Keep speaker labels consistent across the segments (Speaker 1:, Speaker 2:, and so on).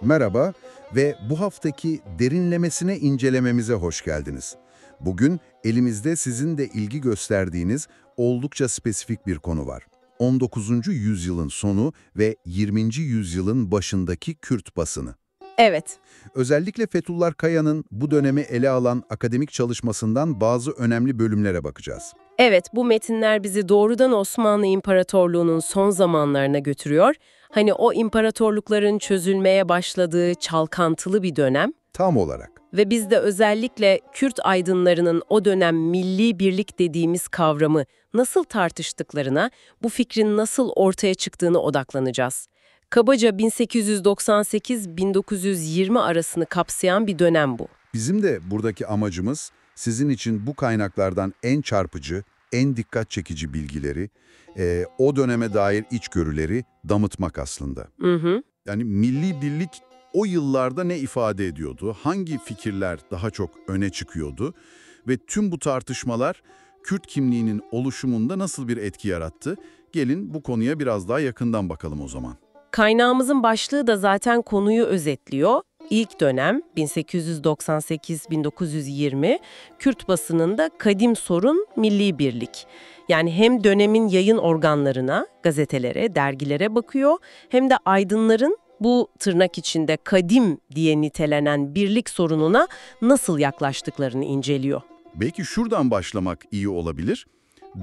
Speaker 1: Merhaba ve bu haftaki derinlemesine incelememize hoş geldiniz. Bugün elimizde sizin de ilgi gösterdiğiniz oldukça spesifik bir konu var. 19. yüzyılın sonu ve 20. yüzyılın başındaki Kürt basını.
Speaker 2: Evet,
Speaker 1: Özellikle Fethullah Kaya'nın bu dönemi ele alan akademik çalışmasından bazı önemli bölümlere bakacağız.
Speaker 2: evet bu metinler bizi doğrudan Osmanlı İmparatorluğu'nun son zamanlarına götürüyor. Hani o imparatorlukların çözülmeye başladığı çalkantılı bir dönem
Speaker 1: Tam olarak.
Speaker 2: ve biz de özellikle Kürt aydınlarının o dönem milli birlik dediğimiz kavramı nasıl tartıştıklarına, bu fikrin nasıl ortaya çıktığına odaklanacağız. Kabaca 1898-1920 arasını kapsayan bir dönem bu.
Speaker 1: Bizim de buradaki amacımız sizin için bu kaynaklardan en çarpıcı, en dikkat çekici bilgileri, o döneme dair içgörüleri damıtmak aslında.
Speaker 2: Hı hı.
Speaker 1: Yani milli birlik o yıllarda ne ifade ediyordu, hangi fikirler daha çok öne çıkıyordu ve tüm bu tartışmalar Kürt kimliğinin oluşumunda nasıl bir etki yarattı? Gelin bu konuya biraz daha yakından bakalım o zaman.
Speaker 2: Kaynağımızın başlığı da zaten konuyu özetliyor. İlk dönem 1898-1920 Kürt basınında kadim sorun milli birlik. Yani hem dönemin yayın organlarına, gazetelere, dergilere bakıyor hem de aydınların bu tırnak içinde kadim diye nitelenen birlik sorununa nasıl yaklaştıklarını inceliyor.
Speaker 1: Belki şuradan başlamak iyi olabilir.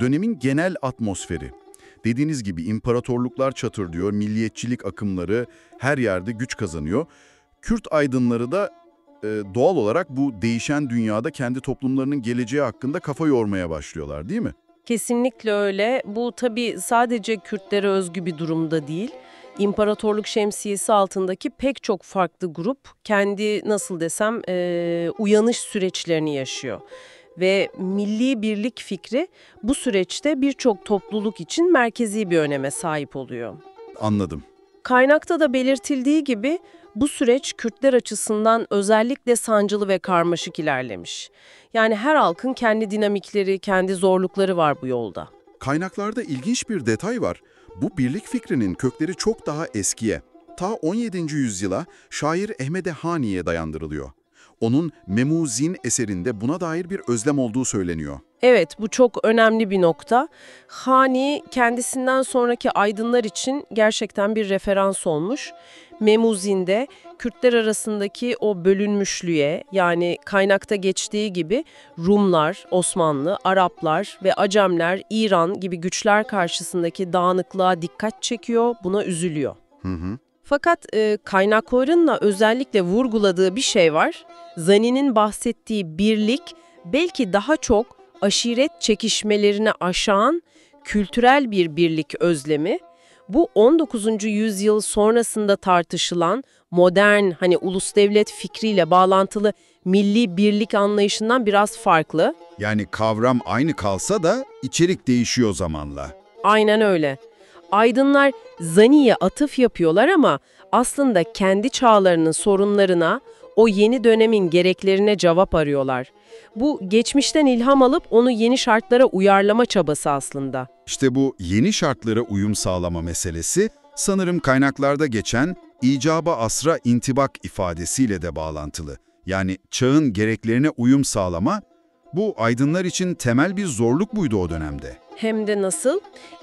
Speaker 1: Dönemin genel atmosferi. Dediğiniz gibi imparatorluklar çatırdıyor, milliyetçilik akımları her yerde güç kazanıyor. Kürt aydınları da doğal olarak bu değişen dünyada kendi toplumlarının geleceği hakkında kafa yormaya başlıyorlar, değil mi?
Speaker 2: Kesinlikle öyle. Bu tabii sadece Kürtlere özgü bir durumda değil. İmparatorluk şemsiyesi altındaki pek çok farklı grup kendi nasıl desem uyanış süreçlerini yaşıyor. Ve milli birlik fikri bu süreçte birçok topluluk için merkezi bir öneme sahip oluyor.
Speaker 1: Anladım.
Speaker 2: Kaynakta da belirtildiği gibi bu süreç Kürtler açısından özellikle sancılı ve karmaşık ilerlemiş. Yani her halkın kendi dinamikleri, kendi zorlukları var bu yolda.
Speaker 1: Kaynaklarda ilginç bir detay var. Bu birlik fikrinin kökleri çok daha eskiye. Ta 17. yüzyıla şair Ehmede Hani'ye dayandırılıyor. Onun Memuzin eserinde buna dair bir özlem olduğu söyleniyor.
Speaker 2: Evet, bu çok önemli bir nokta. Hani kendisinden sonraki aydınlar için gerçekten bir referans olmuş. Memuzin'de Kürtler arasındaki o bölünmüşlüğe, yani kaynakta geçtiği gibi Rumlar, Osmanlı, Araplar ve Acemler, İran gibi güçler karşısındaki dağınıklığa dikkat çekiyor, buna üzülüyor.
Speaker 1: Hı hı.
Speaker 2: Fakat kaynaklarınla özellikle vurguladığı bir şey var. Zani'nin bahsettiği birlik belki daha çok aşiret çekişmelerini aşan kültürel bir birlik özlemi. Bu 19. yüzyıl sonrasında tartışılan modern hani ulus devlet fikriyle bağlantılı milli birlik anlayışından biraz farklı.
Speaker 1: Yani kavram aynı kalsa da içerik değişiyor zamanla.
Speaker 2: Aynen öyle. Aydınlar Zani'ye atıf yapıyorlar ama aslında kendi çağlarının sorunlarına, o yeni dönemin gereklerine cevap arıyorlar. Bu geçmişten ilham alıp onu yeni şartlara uyarlama çabası aslında.
Speaker 1: İşte bu yeni şartlara uyum sağlama meselesi sanırım kaynaklarda geçen icaba asra intibak ifadesiyle de bağlantılı. Yani çağın gereklerine uyum sağlama, bu aydınlar için temel bir zorluk buydu o dönemde.
Speaker 2: Hem de nasıl?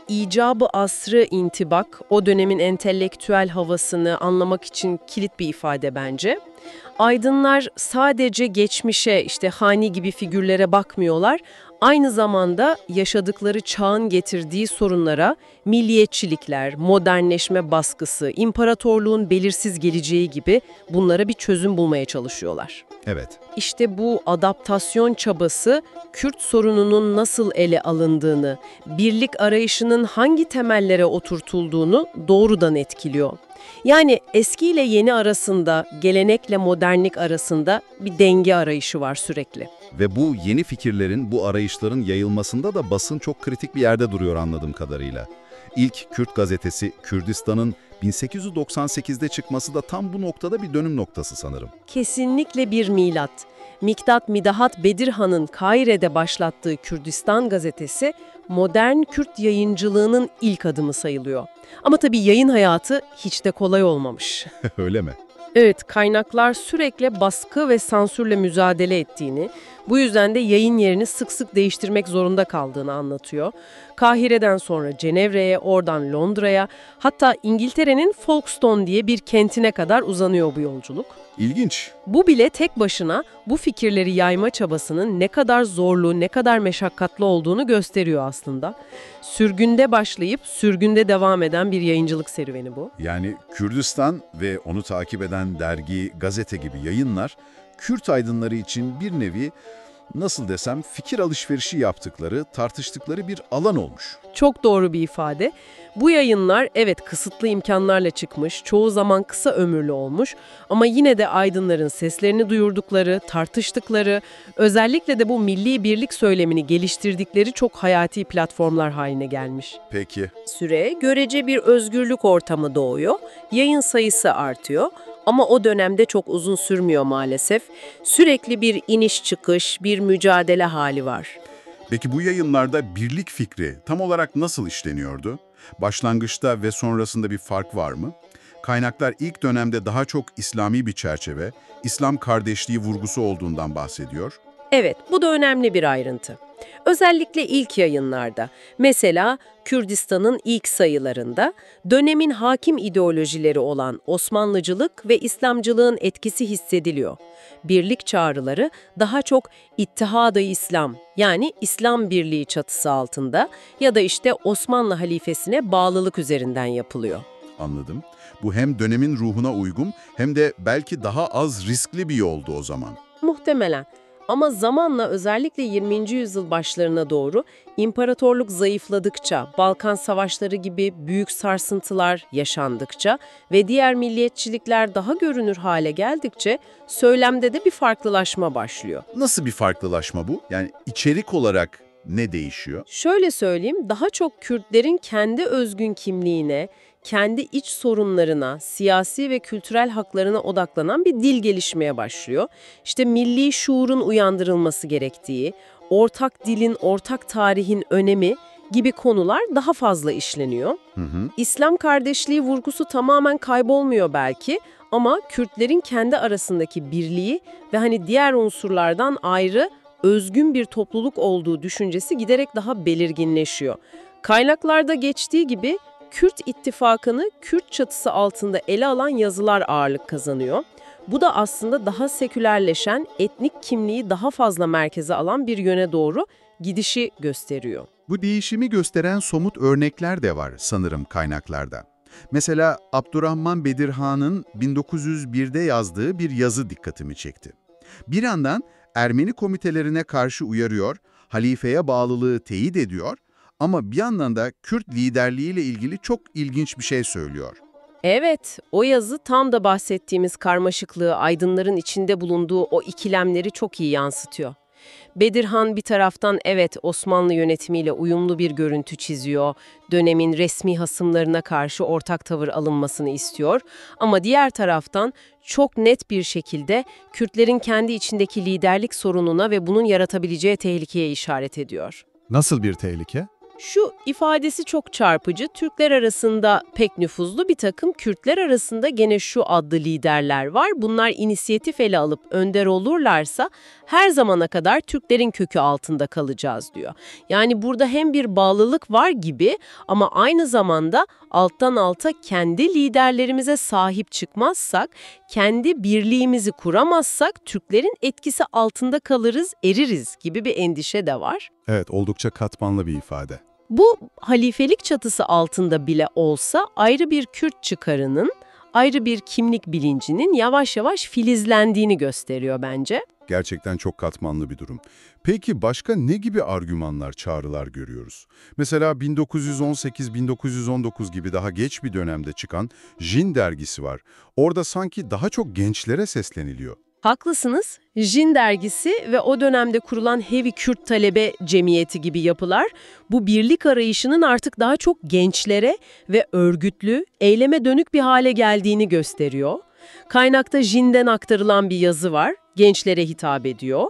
Speaker 2: İcabı asrı intibak, o dönemin entelektüel havasını anlamak için kilit bir ifade bence. Aydınlar sadece geçmişe, işte Hani gibi figürlere bakmıyorlar, aynı zamanda yaşadıkları çağın getirdiği sorunlara, milliyetçilikler, modernleşme baskısı, imparatorluğun belirsiz geleceği gibi bunlara bir çözüm bulmaya çalışıyorlar.
Speaker 1: Evet.
Speaker 2: İşte bu adaptasyon çabası, Kürt sorununun nasıl ele alındığını, birlik arayışının hangi temellere oturtulduğunu doğrudan etkiliyor. Yani eski ile yeni arasında, gelenekle modernlik arasında bir denge arayışı var sürekli.
Speaker 3: Ve bu yeni fikirlerin, bu arayışların yayılmasında da basın çok kritik bir yerde duruyor anladığım kadarıyla. İlk Kürt gazetesi Kürdistan'ın 1898'de çıkması da tam bu noktada bir dönüm noktası sanırım.
Speaker 2: Kesinlikle bir milat. Miktat Midahat Bedirhan'ın Kahire'de başlattığı Kürdistan gazetesi, modern Kürt yayıncılığının ilk adımı sayılıyor. Ama tabii yayın hayatı hiç de kolay olmamış.
Speaker 3: Öyle mi?
Speaker 2: Evet, kaynaklar sürekli baskı ve sansürle mücadele ettiğini, bu yüzden de yayın yerini sık sık değiştirmek zorunda kaldığını anlatıyor. Kahire'den sonra Cenevre'ye, oradan Londra'ya, hatta İngiltere'nin Folkestone diye bir kentine kadar uzanıyor bu yolculuk.
Speaker 1: İlginç.
Speaker 2: Bu bile tek başına bu fikirleri yayma çabasının ne kadar zorlu, ne kadar meşakkatli olduğunu gösteriyor aslında. Sürgünde başlayıp sürgünde devam eden bir yayıncılık serüveni bu.
Speaker 3: Yani Kürdistan ve onu takip eden dergi, gazete gibi yayınlar, Kürt aydınları için bir nevi, nasıl desem, fikir alışverişi yaptıkları, tartıştıkları bir alan olmuş.
Speaker 2: Çok doğru bir ifade. Bu yayınlar evet kısıtlı imkanlarla çıkmış, çoğu zaman kısa ömürlü olmuş ama yine de aydınların seslerini duyurdukları, tartıştıkları, özellikle de bu milli birlik söylemini geliştirdikleri çok hayati platformlar haline gelmiş.
Speaker 3: Peki,
Speaker 2: Süre görece bir özgürlük ortamı doğuyor, yayın sayısı artıyor ama o dönemde çok uzun sürmüyor maalesef. Sürekli bir iniş çıkış, bir mücadele hali var.
Speaker 1: Peki bu yayınlarda birlik fikri tam olarak nasıl işleniyordu? Başlangıçta ve sonrasında bir fark var mı? Kaynaklar ilk dönemde daha çok İslami bir çerçeve, İslam kardeşliği vurgusu olduğundan bahsediyor.
Speaker 2: Evet, bu da önemli bir ayrıntı. Özellikle ilk yayınlarda, mesela Kürdistan'ın ilk sayılarında, dönemin hakim ideolojileri olan Osmanlıcılık ve İslamcılığın etkisi hissediliyor. Birlik çağrıları daha çok İttihad-ı İslam, yani İslam Birliği çatısı altında ya da işte Osmanlı halifesine bağlılık üzerinden yapılıyor.
Speaker 1: Anladım. Bu hem dönemin ruhuna uygun hem de belki daha az riskli bir yoldu o zaman.
Speaker 2: Muhtemelen. Ama zamanla özellikle 20. yüzyıl başlarına doğru imparatorluk zayıfladıkça, Balkan Savaşları gibi büyük sarsıntılar yaşandıkça ve diğer milliyetçilikler daha görünür hale geldikçe söylemde de bir farklılaşma başlıyor.
Speaker 1: Nasıl bir farklılaşma bu? Yani içerik olarak ne değişiyor?
Speaker 2: Şöyle söyleyeyim, daha çok Kürtlerin kendi özgün kimliğine, kendi iç sorunlarına, siyasi ve kültürel haklarına odaklanan bir dil gelişmeye başlıyor. İşte milli şuurun uyandırılması gerektiği, ortak dilin, ortak tarihin önemi gibi konular daha fazla işleniyor. İslam kardeşliği vurgusu tamamen kaybolmuyor belki ama Kürtlerin kendi arasındaki birliği ve hani diğer unsurlardan ayrı, özgün bir topluluk olduğu düşüncesi giderek daha belirginleşiyor. Kaynaklarda geçtiği gibi Kürt ittifakını Kürt çatısı altında ele alan yazılar ağırlık kazanıyor. Bu da aslında daha sekülerleşen, etnik kimliği daha fazla merkeze alan bir yöne doğru gidişi gösteriyor.
Speaker 1: Bu değişimi gösteren somut örnekler de var sanırım kaynaklarda. Mesela Abdurrahman Bedirhan'ın 1901'de yazdığı bir yazı dikkatimi çekti. Bir yandan Ermeni komitelerine karşı uyarıyor, halifeye bağlılığı teyit ediyor ama bir yandan da Kürt liderliğiyle ilgili çok ilginç bir şey söylüyor.
Speaker 2: Evet, o yazı tam da bahsettiğimiz karmaşıklığı, aydınların içinde bulunduğu o ikilemleri çok iyi yansıtıyor. Bedirhan bir taraftan evet Osmanlı yönetimiyle uyumlu bir görüntü çiziyor, dönemin resmi hasımlarına karşı ortak tavır alınmasını istiyor ama diğer taraftan çok net bir şekilde Kürtlerin kendi içindeki liderlik sorununa ve bunun yaratabileceği tehlikeye işaret ediyor.
Speaker 4: Nasıl bir tehlike?
Speaker 2: Şu ifadesi çok çarpıcı, Türkler arasında pek nüfuzlu bir takım, Kürtler arasında gene şu adlı liderler var. Bunlar inisiyatif ele alıp önder olurlarsa her zamana kadar Türklerin kökü altında kalacağız diyor. Yani burada hem bir bağlılık var gibi ama aynı zamanda alttan alta kendi liderlerimize sahip çıkmazsak, kendi birliğimizi kuramazsak Türklerin etkisi altında kalırız, eririz gibi bir endişe de var.
Speaker 4: Evet, oldukça katmanlı bir ifade.
Speaker 2: Bu halifelik çatısı altında bile olsa ayrı bir Kürt çıkarının, ayrı bir kimlik bilincinin yavaş yavaş filizlendiğini gösteriyor bence.
Speaker 4: Gerçekten çok katmanlı bir durum. Peki başka ne gibi argümanlar, çağrılar görüyoruz? Mesela 1918-1919 gibi daha geç bir dönemde çıkan Jin dergisi var. Orada sanki daha çok gençlere sesleniliyor.
Speaker 2: Haklısınız. Jin dergisi ve o dönemde kurulan Hevi Kürt Talebe Cemiyeti gibi yapılar bu birlik arayışının artık daha çok gençlere ve örgütlü, eyleme dönük bir hale geldiğini gösteriyor. Kaynakta Jin'den aktarılan bir yazı var, gençlere hitap ediyor.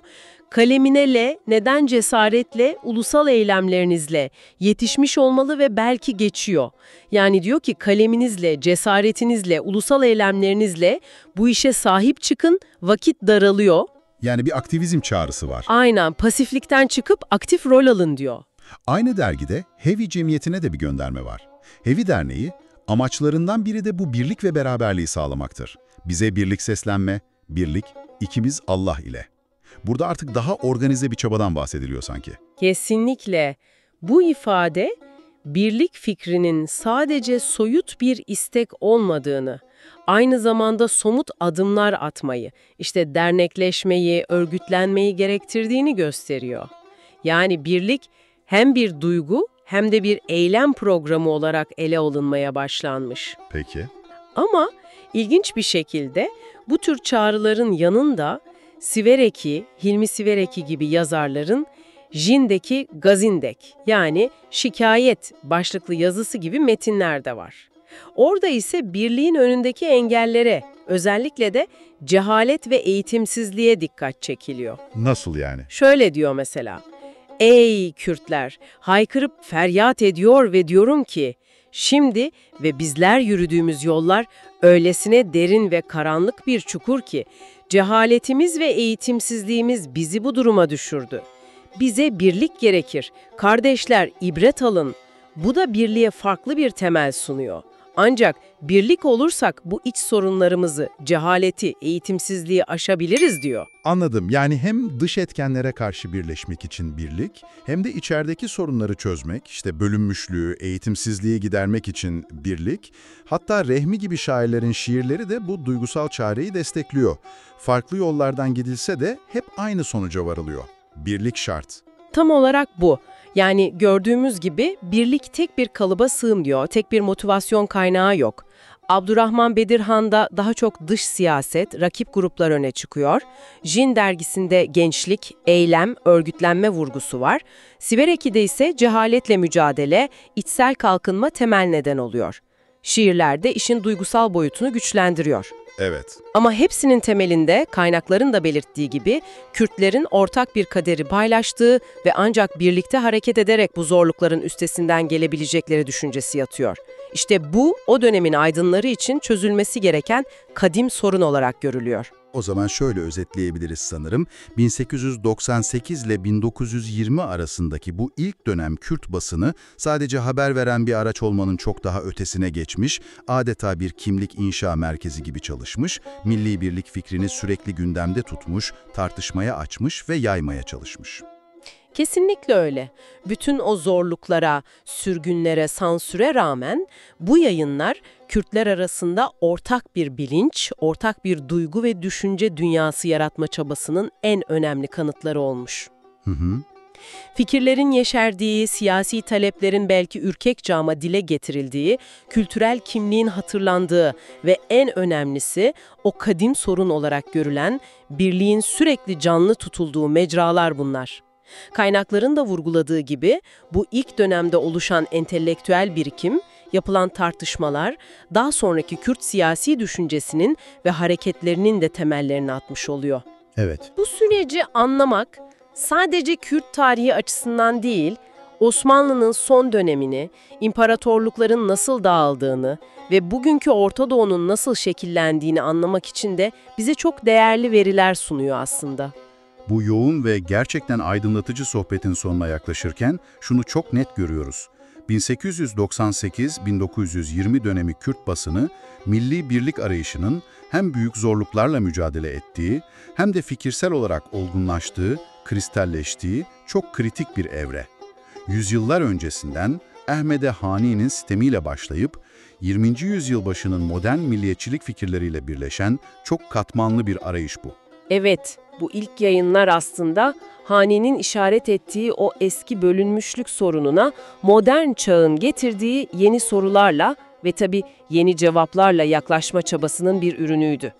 Speaker 2: Kalemine L, neden cesaretle, ulusal eylemlerinizle yetişmiş olmalı ve belki geçiyor. Yani diyor ki kaleminizle, cesaretinizle, ulusal eylemlerinizle bu işe sahip çıkın, vakit daralıyor.
Speaker 3: Yani bir aktivizm çağrısı var.
Speaker 2: Aynen, pasiflikten çıkıp aktif rol alın diyor.
Speaker 3: Aynı dergide Hevi Cemiyeti'ne de bir gönderme var. Hevi Derneği, amaçlarından biri de bu birlik ve beraberliği sağlamaktır. Bize birlik seslenme, birlik, ikimiz Allah ile. Burada artık daha organize bir çabadan bahsediliyor sanki.
Speaker 2: Kesinlikle. Bu ifade, birlik fikrinin sadece soyut bir istek olmadığını, aynı zamanda somut adımlar atmayı, işte dernekleşmeyi, örgütlenmeyi gerektirdiğini gösteriyor. Yani birlik hem bir duygu hem de bir eylem programı olarak ele alınmaya başlanmış.
Speaker 3: Peki.
Speaker 2: Ama ilginç bir şekilde bu tür çağrıların yanında Sivereki, Hilmi Sivereki gibi yazarların Jin'deki Gazindek yani şikayet başlıklı yazısı gibi metinler de var. Orada ise birliğin önündeki engellere, özellikle de cehalet ve eğitimsizliğe dikkat çekiliyor.
Speaker 3: Nasıl yani?
Speaker 2: Şöyle diyor mesela, "Ey Kürtler, haykırıp feryat ediyor ve diyorum ki, şimdi ve bizler yürüdüğümüz yollar öylesine derin ve karanlık bir çukur ki, cehaletimiz ve eğitimsizliğimiz bizi bu duruma düşürdü. Bize birlik gerekir. Kardeşler, ibret alın." Bu da birliğe farklı bir temel sunuyor. Ancak birlik olursak bu iç sorunlarımızı, cehaleti, eğitimsizliği aşabiliriz diyor.
Speaker 3: Anladım. Yani hem dış etkenlere karşı birleşmek için birlik, hem de içerideki sorunları çözmek, işte bölünmüşlüğü, eğitimsizliği gidermek için birlik, hatta Rehmi gibi şairlerin şiirleri de bu duygusal çareyi destekliyor. Farklı yollardan gidilse de hep aynı sonuca varılıyor. Birlik şart.
Speaker 2: Tam olarak bu. Yani gördüğümüz gibi birlik tek bir kalıba sığmıyor, tek bir motivasyon kaynağı yok. Abdurrahman Bedirhan'da daha çok dış siyaset, rakip gruplar öne çıkıyor. Jin dergisinde gençlik, eylem, örgütlenme vurgusu var. Sivereki'de ise cehaletle mücadele, içsel kalkınma temel neden oluyor. Şiirlerde işin duygusal boyutunu güçlendiriyor.
Speaker 3: Evet.
Speaker 2: Ama hepsinin temelinde kaynakların da belirttiği gibi Kürtlerin ortak bir kaderi paylaştığı ve ancak birlikte hareket ederek bu zorlukların üstesinden gelebilecekleri düşüncesi yatıyor. İşte bu o dönemin aydınları için çözülmesi gereken kadim sorun olarak görülüyor.
Speaker 3: O zaman şöyle özetleyebiliriz sanırım. 1898 ile 1920 arasındaki bu ilk dönem Kürt basını sadece haber veren bir araç olmanın çok daha ötesine geçmiş, adeta bir kimlik inşa merkezi gibi çalışmış, milli birlik fikrini sürekli gündemde tutmuş, tartışmaya açmış ve yaymaya çalışmış.
Speaker 2: Kesinlikle öyle. Bütün o zorluklara, sürgünlere, sansüre rağmen bu yayınlar Kürtler arasında ortak bir bilinç, ortak bir duygu ve düşünce dünyası yaratma çabasının en önemli kanıtları olmuş. Fikirlerin yeşerdiği, siyasi taleplerin belki ürkekçe ama dile getirildiği, kültürel kimliğin hatırlandığı ve en önemlisi o kadim sorun olarak görülen birliğin sürekli canlı tutulduğu mecralar bunlar. Kaynakların da vurguladığı gibi bu ilk dönemde oluşan entelektüel birikim, yapılan tartışmalar, daha sonraki Kürt siyasi düşüncesinin ve hareketlerinin de temellerini atmış oluyor.
Speaker 3: Evet.
Speaker 2: Bu süreci anlamak sadece Kürt tarihi açısından değil, Osmanlı'nın son dönemini, imparatorlukların nasıl dağıldığını ve bugünkü Orta Doğu'nun nasıl şekillendiğini anlamak için de bize çok değerli veriler sunuyor aslında.
Speaker 3: Bu yoğun ve gerçekten aydınlatıcı sohbetin sonuna yaklaşırken şunu çok net görüyoruz. 1898-1920 dönemi Kürt basını, milli birlik arayışının hem büyük zorluklarla mücadele ettiği, hem de fikirsel olarak olgunlaştığı, kristalleştiği çok kritik bir evre. Yüzyıllar öncesinden Ahmede Hani'nin sistemiyle başlayıp, 20. yüzyıl başının modern milliyetçilik fikirleriyle birleşen çok katmanlı bir arayış bu.
Speaker 2: Evet, bu ilk yayınlar aslında Hani'nin işaret ettiği o eski bölünmüşlük sorununa modern çağın getirdiği yeni sorularla ve tabii yeni cevaplarla yaklaşma çabasının bir ürünüydü.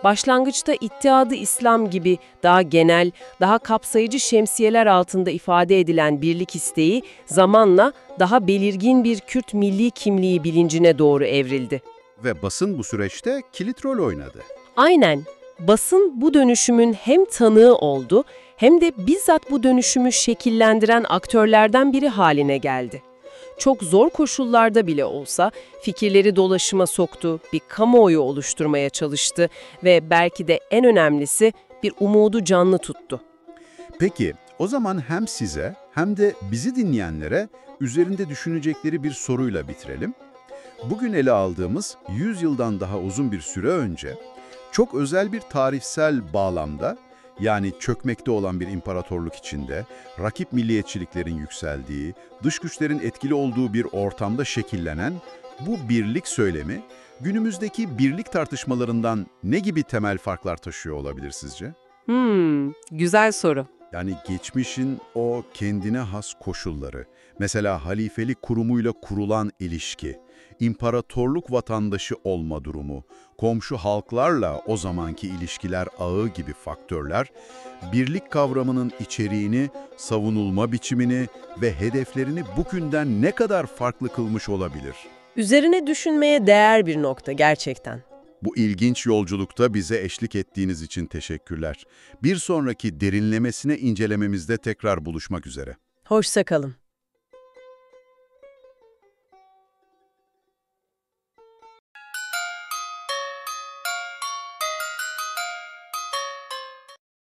Speaker 2: Başlangıçta İttihadı İslam gibi daha genel, daha kapsayıcı şemsiyeler altında ifade edilen birlik isteği zamanla daha belirgin bir Kürt milli kimliği bilincine doğru evrildi.
Speaker 3: Ve basın bu süreçte kilit rol oynadı.
Speaker 2: Aynen. Basın bu dönüşümün hem tanığı oldu hem de bizzat bu dönüşümü şekillendiren aktörlerden biri haline geldi. Çok zor koşullarda bile olsa fikirleri dolaşıma soktu, bir kamuoyu oluşturmaya çalıştı ve belki de en önemlisi bir umudu canlı tuttu.
Speaker 3: Peki, o zaman hem size hem de bizi dinleyenlere üzerinde düşünecekleri bir soruyla bitirelim. Bugün ele aldığımız 100 yıldan daha uzun bir süre önce, çok özel bir tarihsel bağlamda, yani çökmekte olan bir imparatorluk içinde, rakip milliyetçiliklerin yükseldiği, dış güçlerin etkili olduğu bir ortamda şekillenen bu birlik söylemi, günümüzdeki birlik tartışmalarından ne gibi temel farklar taşıyor olabilir sizce?
Speaker 2: Güzel soru.
Speaker 3: Yani geçmişin o kendine has koşulları, mesela halifelik kurumuyla kurulan ilişki, imparatorluk vatandaşı olma durumu, komşu halklarla o zamanki ilişkiler ağı gibi faktörler, birlik kavramının içeriğini, savunulma biçimini ve hedeflerini bugünden ne kadar farklı kılmış olabilir?
Speaker 2: Üzerine düşünmeye değer bir nokta gerçekten.
Speaker 1: Bu ilginç yolculukta bize eşlik ettiğiniz için teşekkürler. Bir sonraki derinlemesine incelememizde tekrar buluşmak üzere.
Speaker 2: Hoşça kalın.